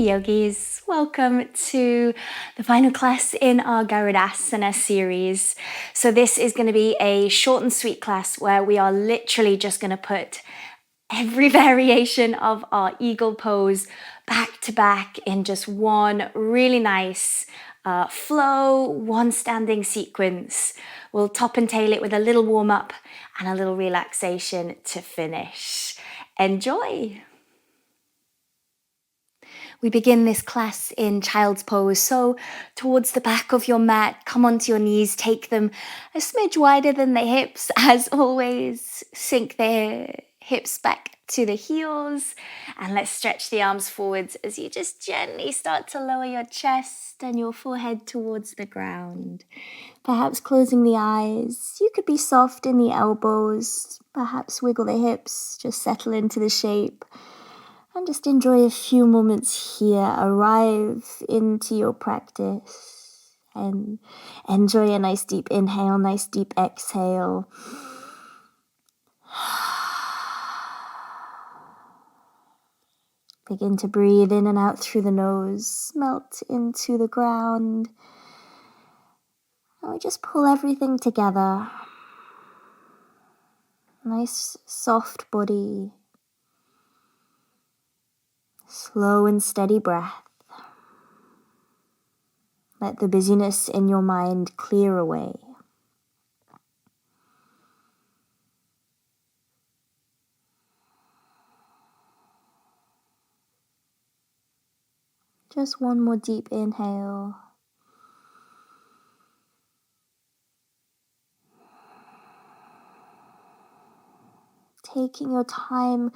Yogis, welcome to the final class in our Guradasana series. So this is going to be a short and sweet class where we are literally just going to put every variation of our eagle pose back to back in just one really nice flow, one standing sequence. We'll top and tail it with a little warm up and a little relaxation to finish. Enjoy! We begin this class in child's pose. So towards the back of your mat, come onto your knees, take them a smidge wider than the hips. As always, sink the hips back to the heels and let's stretch the arms forwards as you just gently start to lower your chest and your forehead towards the ground. Perhaps closing the eyes. You could be soft in the elbows, perhaps wiggle the hips, just settle into the shape. And just enjoy a few moments here. Arrive into your practice and enjoy a nice deep inhale, nice deep exhale. Begin to breathe in and out through the nose, melt into the ground. And we just pull everything together. Nice soft body. Slow and steady breath. Let the busyness in your mind clear away. Just one more deep inhale. Taking your time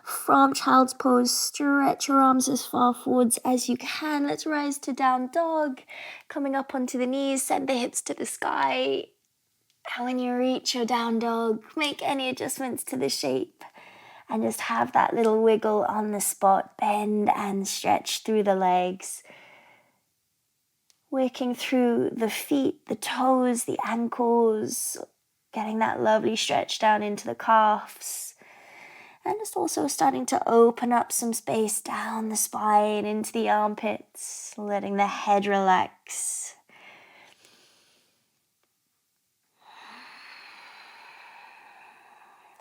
from child's pose, stretch your arms as far forwards as you can. Let's rise to down dog. Coming up onto the knees, send the hips to the sky. And when you reach your down dog, make any adjustments to the shape. And just have that little wiggle on the spot. Bend and stretch through the legs. Working through the feet, the toes, the ankles. Getting that lovely stretch down into the calves. And just also starting to open up some space down the spine, into the armpits. Letting the head relax.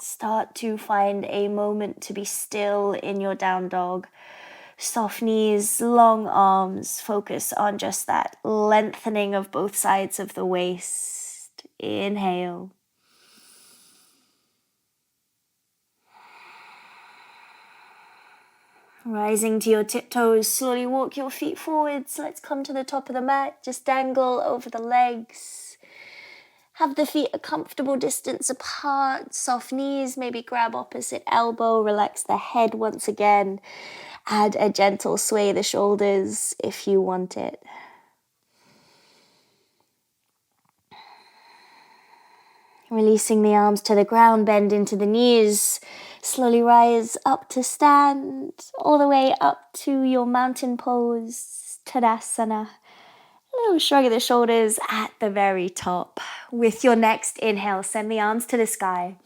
Start to find a moment to be still in your down dog. Soft knees, long arms. Focus on just that lengthening of both sides of the waist. Inhale. Rising to your tiptoes, slowly walk your feet forwards. Let's come to the top of the mat. Just dangle over the legs. Have the feet a comfortable distance apart. Soft knees, maybe grab opposite elbow. Relax the head once again. Add a gentle sway the shoulders if you want it. Releasing the arms to the ground, bend into the knees. Slowly rise up to stand, all the way up to your mountain pose, Guradasana. A little shrug of the shoulders at the very top. With your next inhale, send the arms to the sky.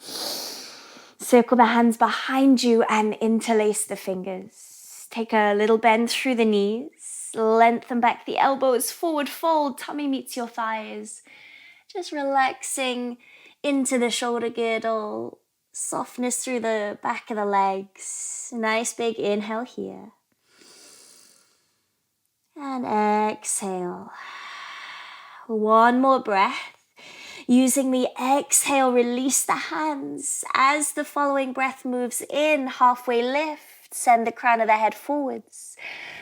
Circle the hands behind you and interlace the fingers. Take a little bend through the knees. Lengthen back the elbows, forward fold, tummy meets your thighs. Just relaxing into the shoulder girdle. Softness through the back of the legs. Nice big inhale here. And exhale. One more breath. Using the exhale, release the hands. As the following breath moves in, halfway lift. Send the crown of the head forwards.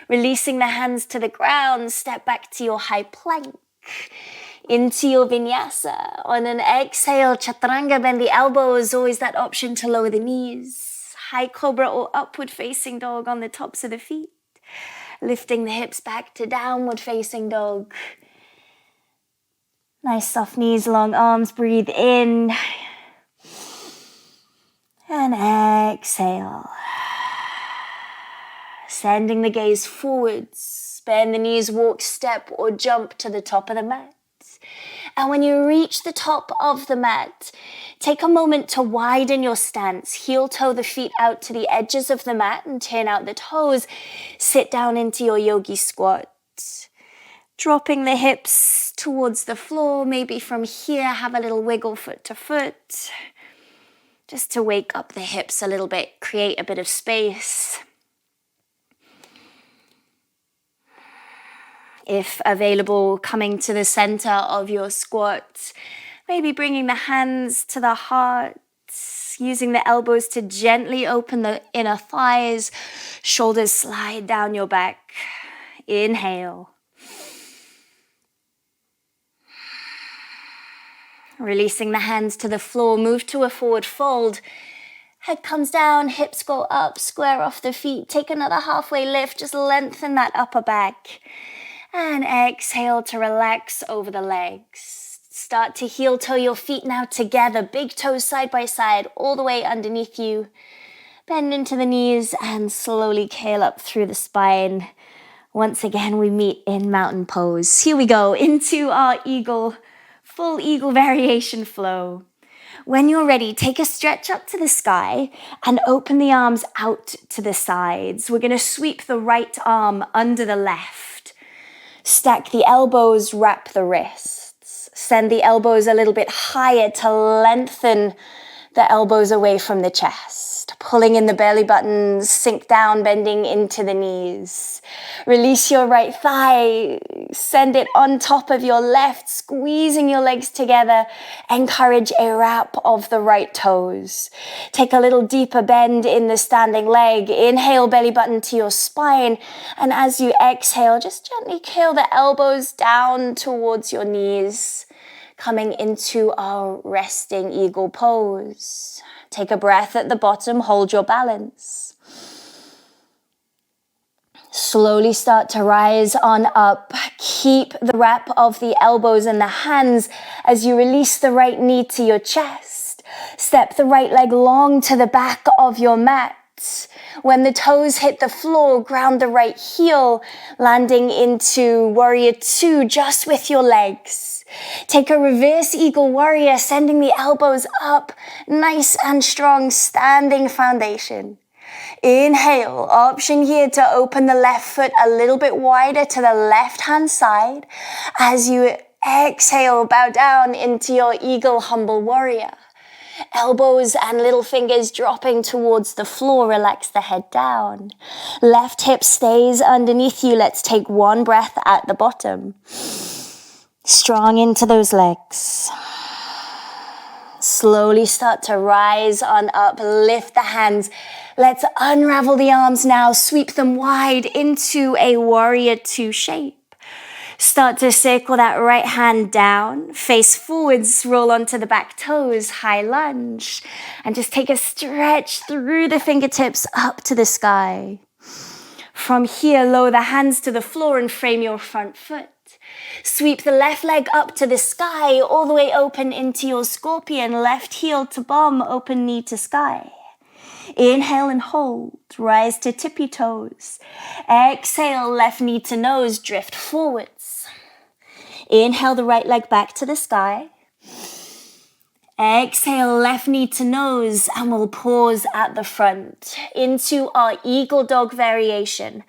Releasing the hands to the ground. Step back to your high plank. Into your vinyasa. On an exhale, chaturanga, bend the elbows. Always that option to lower the knees. High cobra or upward facing dog on the tops of the feet. Lifting the hips back to downward facing dog. Nice soft knees, long arms. Breathe in. And exhale. Sending the gaze forwards. Bend the knees, walk, step or jump to the top of the mat. And when you reach the top of the mat, take a moment to widen your stance. Heel toe the feet out to the edges of the mat and turn out the toes. Sit down into your yogi squat. Dropping the hips towards the floor. Maybe from here, have a little wiggle foot to foot. Just to wake up the hips a little bit, create a bit of space. If available, coming to the center of your squat, maybe bringing the hands to the heart, using the elbows to gently open the inner thighs, shoulders slide down your back. Inhale. Releasing the hands to the floor, move to a forward fold. Head comes down, hips go up, square off the feet. Take another halfway lift, just lengthen that upper back. And exhale to relax over the legs. Start to heel toe your feet now together. Big toes side by side, all the way underneath you. Bend into the knees and slowly curl up through the spine. Once again, we meet in mountain pose. Here we go, into our eagle, full eagle variation flow. When you're ready, take a stretch up to the sky and open the arms out to the sides. We're going to sweep the right arm under the left. Stack the elbows, wrap the wrists. Send the elbows a little bit higher to lengthen the elbows away from the chest. Pulling in the belly buttons, sink down, bending into the knees. Release your right thigh, send it on top of your left, squeezing your legs together. Encourage a wrap of the right toes. Take a little deeper bend in the standing leg. Inhale, belly button to your spine. And as you exhale, just gently curl the elbows down towards your knees. Coming into our resting eagle pose. Take a breath at the bottom, hold your balance. Slowly start to rise on up. Keep the wrap of the elbows and the hands as you release the right knee to your chest. Step the right leg long to the back of your mat. When the toes hit the floor, ground the right heel, landing into warrior two just with your legs. Take a reverse eagle warrior, sending the elbows up, nice and strong, standing foundation. Inhale, option here to open the left foot a little bit wider to the left-hand side. As you exhale, bow down into your eagle humble warrior. Elbows and little fingers dropping towards the floor. Relax the head down. Left hip stays underneath you. Let's take one breath at the bottom. Strong into those legs. Slowly start to rise on up. Lift the hands. Let's unravel the arms now. Sweep them wide into a warrior two shape. Start to circle that right hand down, face forwards, roll onto the back toes, high lunge, and just take a stretch through the fingertips up to the sky. From here, lower the hands to the floor and frame your front foot. Sweep the left leg up to the sky, all the way open into your scorpion, left heel to bum, open knee to sky. Inhale and hold, rise to tippy toes. Exhale, left knee to nose, drift forwards. Inhale the right leg back to the sky. Exhale, left knee to nose, and we'll pause at the front into our eagle dog variation.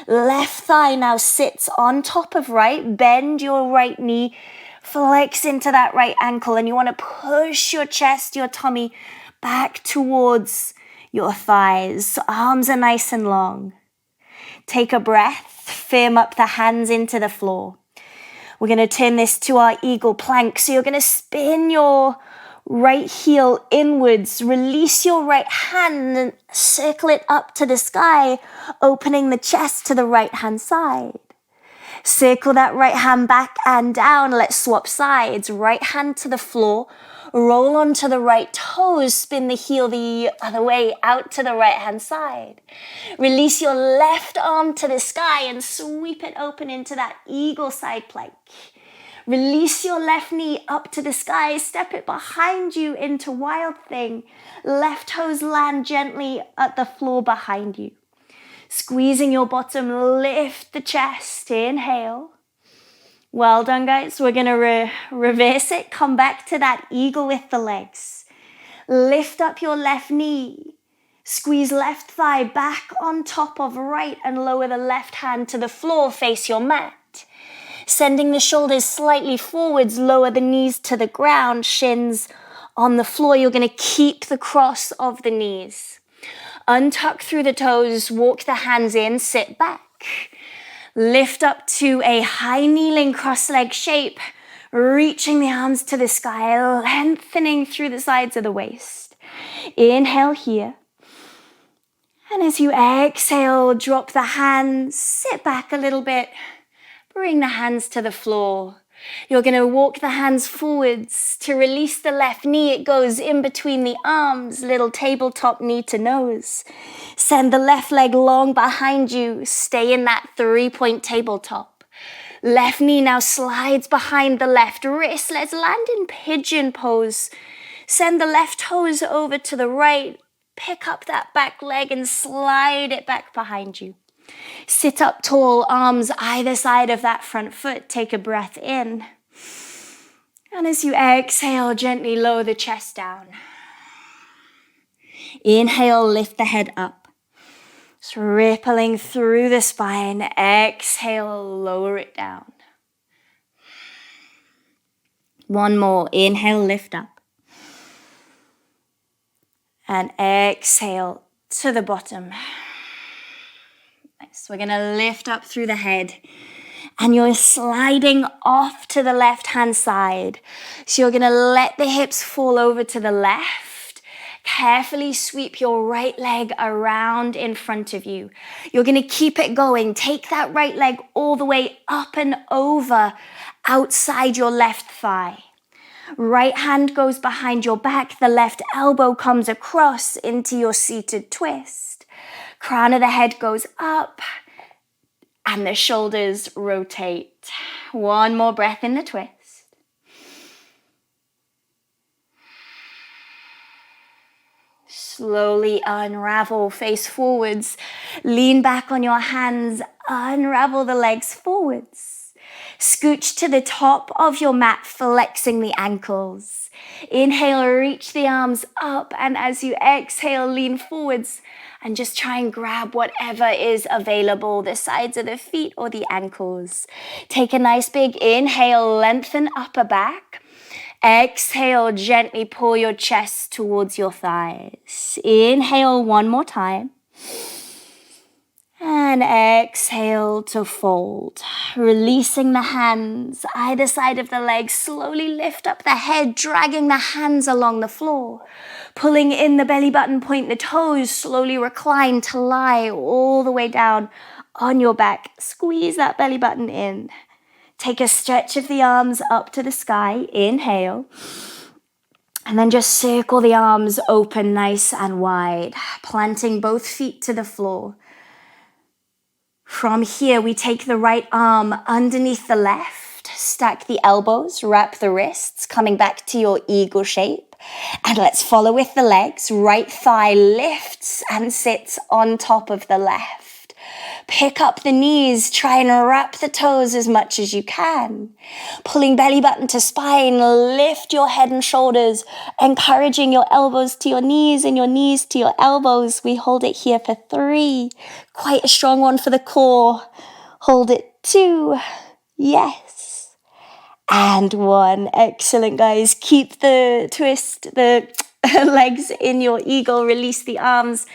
Left thigh now sits on top of right. Bend your right knee, flex into that right ankle, and you want to push your chest, your tummy back towards your thighs. So arms are nice and long. Take a breath, firm up the hands into the floor. We're going to turn this to our eagle plank. So you're going to spin your right heel inwards, release your right hand and circle it up to the sky, opening the chest to the right hand side. Circle that right hand back and down. Let's swap sides. Right hand to the floor. Roll onto the right toes, spin the heel the other way out to the right hand side. Release your left arm to the sky and sweep it open into that eagle side plank. Release your left knee up to the sky, step it behind you into wild thing. Left toes land gently at the floor behind you. Squeezing your bottom, lift the chest, inhale. Well done, guys. We're going to reverse it. Come back to that eagle with the legs. Lift up your left knee. Squeeze left thigh back on top of right and lower the left hand to the floor. Face your mat. Sending the shoulders slightly forwards, lower the knees to the ground, shins on the floor. You're going to keep the cross of the knees. Untuck through the toes, walk the hands in, sit back. Lift up to a high kneeling cross-leg shape, reaching the arms to the sky, lengthening through the sides of the waist. Inhale here. And as you exhale, drop the hands, sit back a little bit, bring the hands to the floor. You're going to walk the hands forwards to release the left knee. It goes in between the arms, little tabletop knee to nose. Send the left leg long behind you. Stay in that 3-point tabletop. Left knee now slides behind the left wrist. Let's land in pigeon pose. Send the left toes over to the right. Pick up that back leg and slide it back behind you. Sit up tall, arms either side of that front foot. Take a breath in. And as you exhale, gently lower the chest down. Inhale, lift the head up. Just rippling through the spine. Exhale, lower it down. One more. Inhale, lift up. And exhale to the bottom. Nice. We're going to lift up through the head. And you're sliding off to the left-hand side. So you're going to let the hips fall over to the left. Carefully sweep your right leg around in front of you. You're going to keep it going. Take that right leg all the way up and over outside your left thigh. Right hand goes behind your back. The left elbow comes across into your seated twist. Crown of the head goes up and the shoulders rotate. One more breath in the twist. Slowly unravel, face forwards. Lean back on your hands. Unravel the legs forwards. Scooch to the top of your mat, flexing the ankles. Inhale, reach the arms up, and as you exhale, lean forwards and just try and grab whatever is available, the sides of the feet or the ankles. Take a nice big inhale, lengthen upper back. Exhale, gently pull your chest towards your thighs. Inhale one more time. And exhale to fold. Releasing the hands either side of the legs. Slowly lift up the head, dragging the hands along the floor. Pulling in the belly button, point the toes. Slowly recline to lie all the way down on your back. Squeeze that belly button in. Take a stretch of the arms up to the sky. Inhale. And then just circle the arms open nice and wide. Planting both feet to the floor. From here, we take the right arm underneath the left, stack the elbows, wrap the wrists, coming back to your eagle shape. And let's follow with the legs. Right thigh lifts and sits on top of the left. Pick up the knees, try and wrap the toes as much as you can. Pulling belly button to spine, lift your head and shoulders, encouraging your elbows to your knees and your knees to your elbows. We hold it here for 3. Quite a strong one for the core. Hold it 2. Yes. And 1. Excellent, guys. Keep the twist, the legs in your eagle. Release the arms.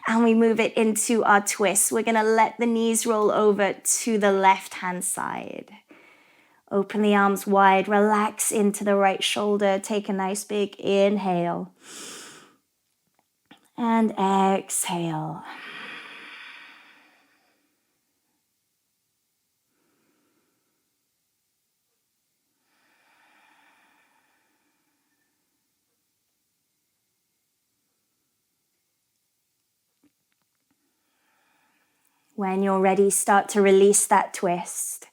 And we move it into our twist. We're going to let the knees roll over to the left-hand side. Open the arms wide. Relax into the right shoulder. Take a nice big inhale. And exhale. When you're ready, start to release that twist.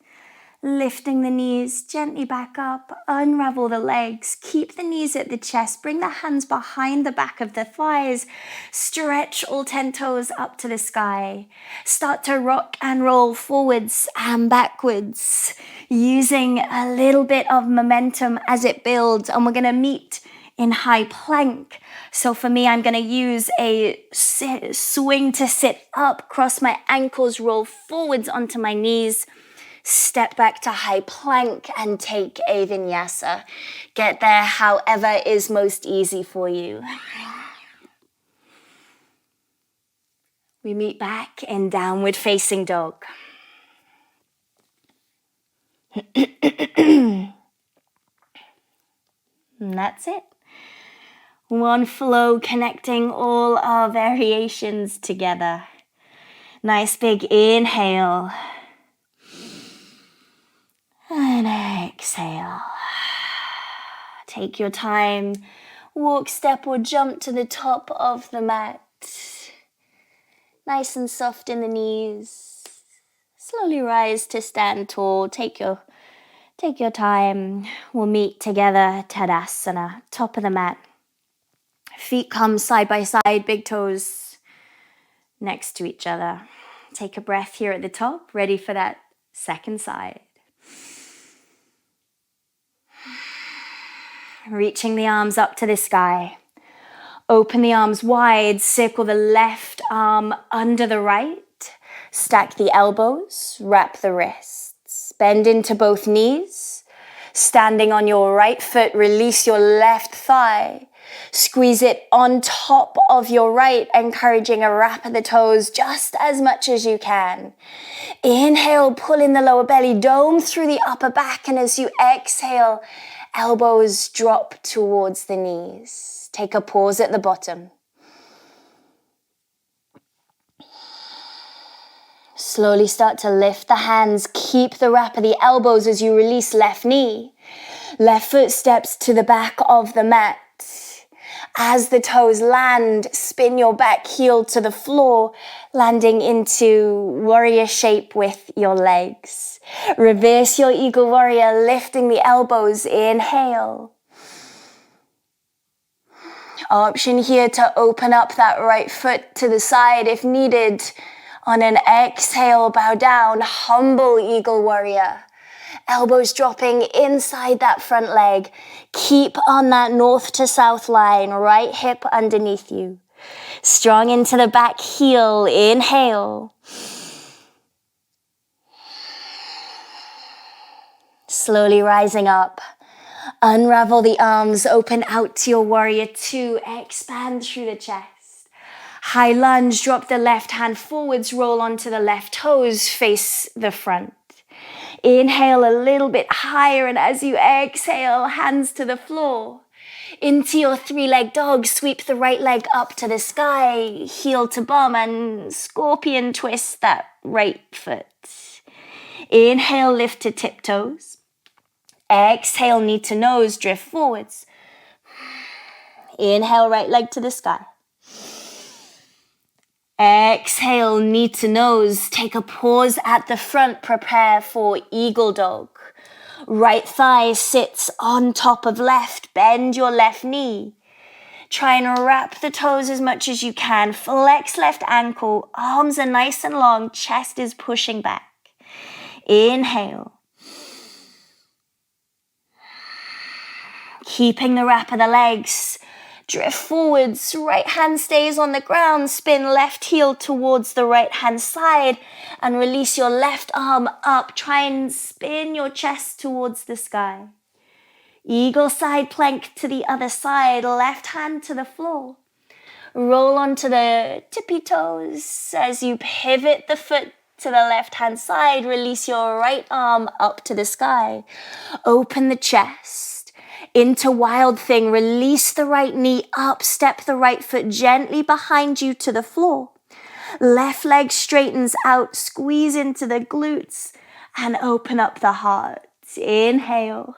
Lifting the knees gently back up, unravel the legs, keep the knees at the chest, bring the hands behind the back of the thighs, stretch all 10 toes up to the sky. Start to rock and roll forwards and backwards, using a little bit of momentum as it builds, and we're going to meet in high plank. So for me, I'm going to use a swing to sit up, cross my ankles, roll forwards onto my knees, step back to high plank and take a vinyasa. Get there however is most easy for you. We meet back in downward facing dog. And that's it. One flow connecting all our variations together. Nice big inhale. And exhale. Take your time. Walk, step, or jump to the top of the mat. Nice and soft in the knees. Slowly rise to stand tall. Take your time. We'll meet together, Tadasana, top of the mat. Feet come side by side, big toes next to each other. Take a breath here at the top, ready for that second side. Reaching the arms up to the sky. Open the arms wide, circle the left arm under the right. Stack the elbows, wrap the wrists. Bend into both knees. Standing on your right foot, release your left thigh. Squeeze it on top of your right, encouraging a wrap of the toes just as much as you can. Inhale, pull in the lower belly, dome through the upper back, and as you exhale, elbows drop towards the knees. Take a pause at the bottom. Slowly start to lift the hands. Keep the wrap of the elbows as you release left knee. Left foot steps to the back of the mat. As the toes land, spin your back heel to the floor, landing into warrior shape with your legs. Reverse your eagle warrior, lifting the elbows. Inhale. Option here to open up that right foot to the side if needed. On an exhale, bow down, humble eagle warrior. Elbows dropping inside that front leg. Keep on that north to south line, right hip underneath you. Strong into the back heel, inhale. Slowly rising up. Unravel the arms, open out to your warrior two, expand through the chest. High lunge, drop the left hand forwards, roll onto the left toes, face the front. Inhale a little bit higher, and as you exhale, hands to the floor. Into your three-leg dog, sweep the right leg up to the sky, heel to bum, and scorpion twist that right foot. Inhale, lift to tiptoes. Exhale, knee to nose, drift forwards. Inhale, right leg to the sky. Exhale, knee to nose. Take a pause at the front. Prepare for eagle dog. Right thigh sits on top of left. Bend your left knee. Try and wrap the toes as much as you can. Flex left ankle. Arms are nice and long. Chest is pushing back. Inhale. Keeping the wrap of the legs. Drift forwards, right hand stays on the ground, spin left heel towards the right hand side and release your left arm up. Try and spin your chest towards the sky. Eagle side plank to the other side, left hand to the floor. Roll onto the tippy toes as you pivot the foot to the left hand side. Release your right arm up to the sky. Open the chest. Into wild thing, release the right knee up, step the right foot gently behind you to the floor. Left leg straightens out, squeeze into the glutes and open up the heart. Inhale.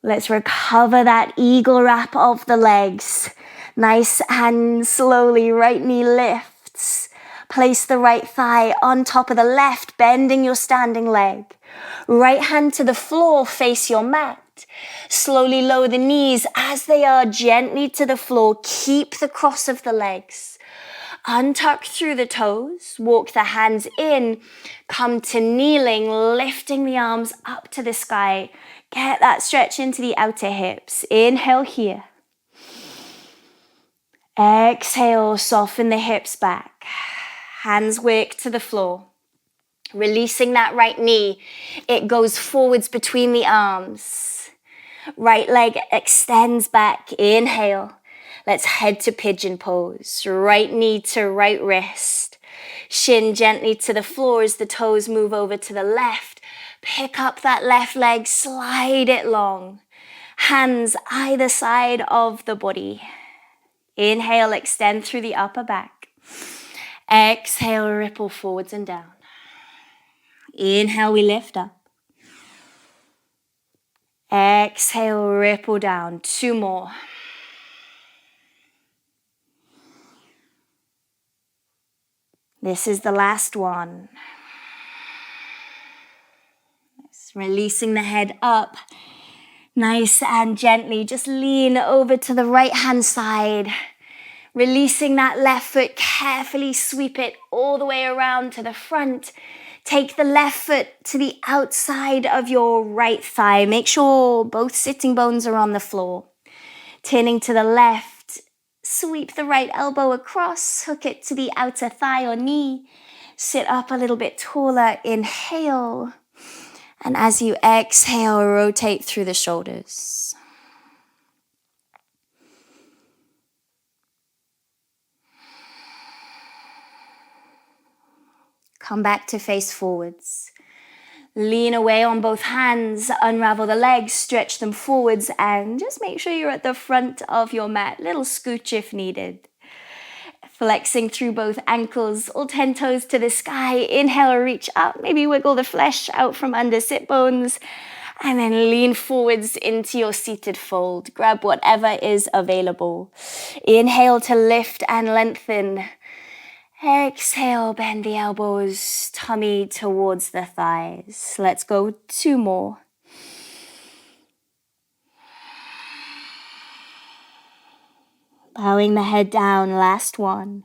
Let's recover that eagle wrap of the legs. Nice and slowly, right knee lifts. Place the right thigh on top of the left, bending your standing leg. Right hand to the floor, face your mat. Slowly lower the knees as they are gently to the floor. Keep the cross of the legs. Untuck through the toes, walk the hands in, come to kneeling, lifting the arms up to the sky. Get that stretch into the outer hips. Inhale here. Exhale, soften the hips back. Hands work to the floor. Releasing that right knee, it goes forwards between the arms. Right leg extends back. Inhale. Let's head to pigeon pose. Right knee to right wrist. Shin gently to the floor as the toes move over to the left. Pick up that left leg, slide it long. Hands either side of the body. Inhale, extend through the upper back. Exhale, ripple forwards and down. Inhale, we lift up. Exhale, ripple down. 2 more. This is the last one. Releasing the head up. Nice and gently, just lean over to the right hand side. Releasing that left foot, carefully sweep it all the way around to the front. Take the left foot to the outside of your right thigh. Make sure both sitting bones are on the floor. Turning to the left, sweep the right elbow across, hook it to the outer thigh or knee. Sit up a little bit taller, inhale. And as you exhale, rotate through the shoulders. Come back to face forwards. Lean away on both hands, unravel the legs, stretch them forwards, and just make sure you're at the front of your mat. Little scooch if needed. Flexing through both ankles, all 10 toes to the sky. Inhale, reach up, maybe wiggle the flesh out from under sit bones, and then lean forwards into your seated fold. Grab whatever is available. Inhale to lift and lengthen. Exhale, bend the elbows, tummy towards the thighs. Let's go 2 more. Bowing the head down, last one.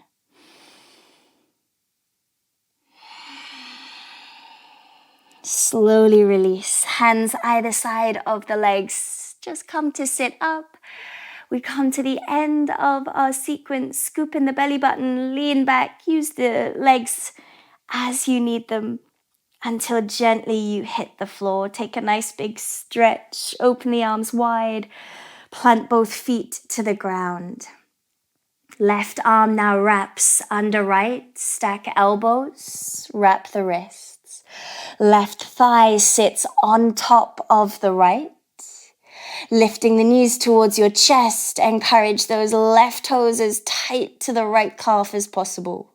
Slowly release, hands either side of the legs. Just come to sit up. We come to the end of our sequence. Scoop in the belly button, lean back, use the legs as you need them until gently you hit the floor. Take a nice big stretch, open the arms wide, plant both feet to the ground. Left arm now wraps under right, stack elbows, wrap the wrists. Left thigh sits on top of the right. Lifting the knees towards your chest, encourage those left toes as tight to the right calf as possible.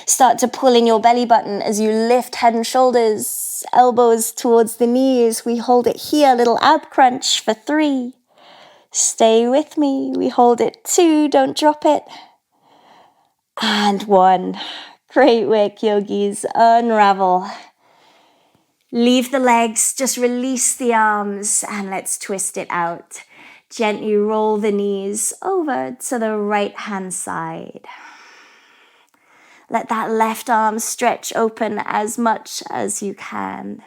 Start to pull in your belly button as you lift head and shoulders, elbows towards the knees. We hold it here, little ab crunch for 3. Stay with me. We hold it 2, don't drop it. And 1. Great work, yogis. Unravel. Leave the legs, just release the arms, and let's twist it out. Gently roll the knees over to the right hand side. Let that left arm stretch open as much as you can.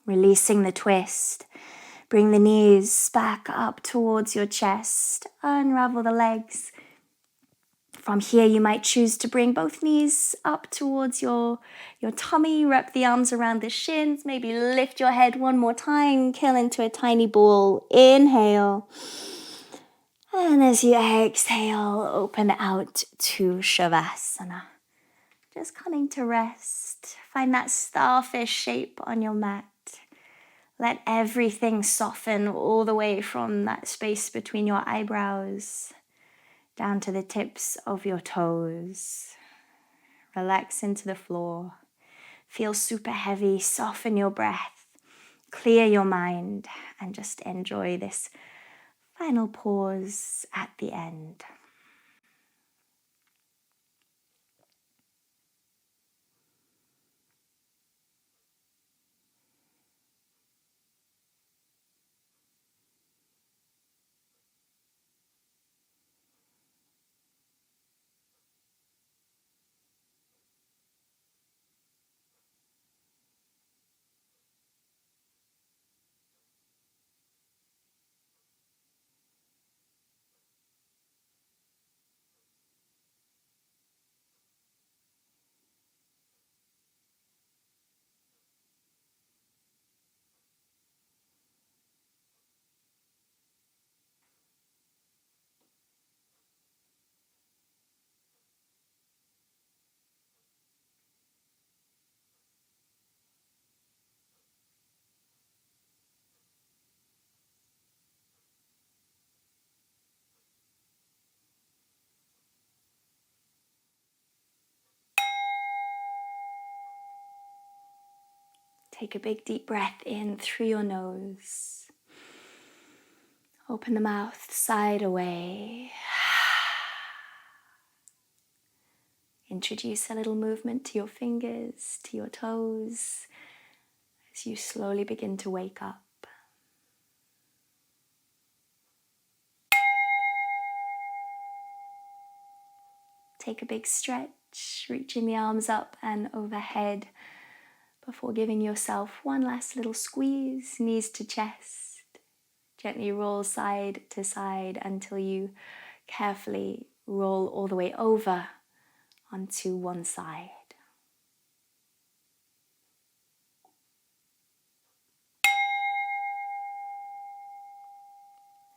Releasing the twist. Bring the knees back up towards your chest. Unravel the legs. From here, you might choose to bring both knees up towards your tummy. Wrap the arms around the shins. Maybe lift your head one more time. Curl into a tiny ball. Inhale. And as you exhale, open out to Shavasana. Just coming to rest. Find that starfish shape on your mat. Let everything soften all the way from that space between your eyebrows down to the tips of your toes. Relax into the floor. Feel super heavy. Soften your breath. Clear your mind and just enjoy this final pause at the end. Take a big deep breath in through your nose. Open the mouth, side away. Introduce a little movement to your fingers, to your toes, as you slowly begin to wake up. Take a big stretch, reaching the arms up and overhead before giving yourself one last little squeeze, knees to chest. Gently roll side to side until you carefully roll all the way over onto one side.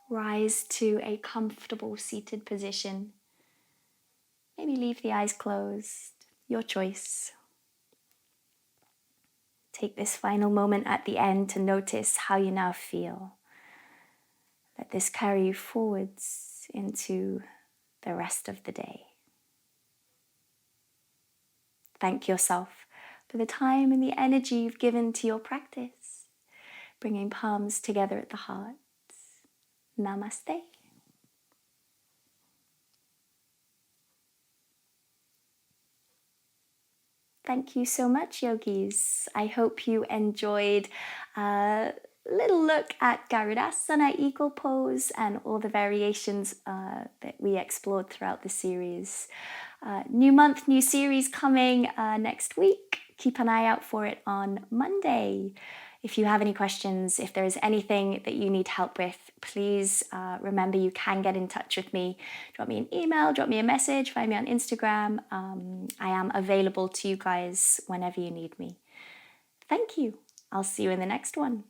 Rise to a comfortable seated position. Maybe leave the eyes closed, your choice. Take this final moment at the end to notice how you now feel. Let this carry you forwards into the rest of the day. Thank yourself for the time and the energy you've given to your practice, bringing palms together at the heart. Namaste. Thank you so much, yogis. I hope you enjoyed a little look at Guradasana, eagle pose, and all the variations that we explored throughout the series. New month, new series coming next week. Keep an eye out for it on Monday. If you have any questions, if there is anything that you need help with, please remember you can get in touch with me. Drop me an email, drop me a message, find me on Instagram. I am available to you guys whenever you need me. Thank you. I'll see you in the next one.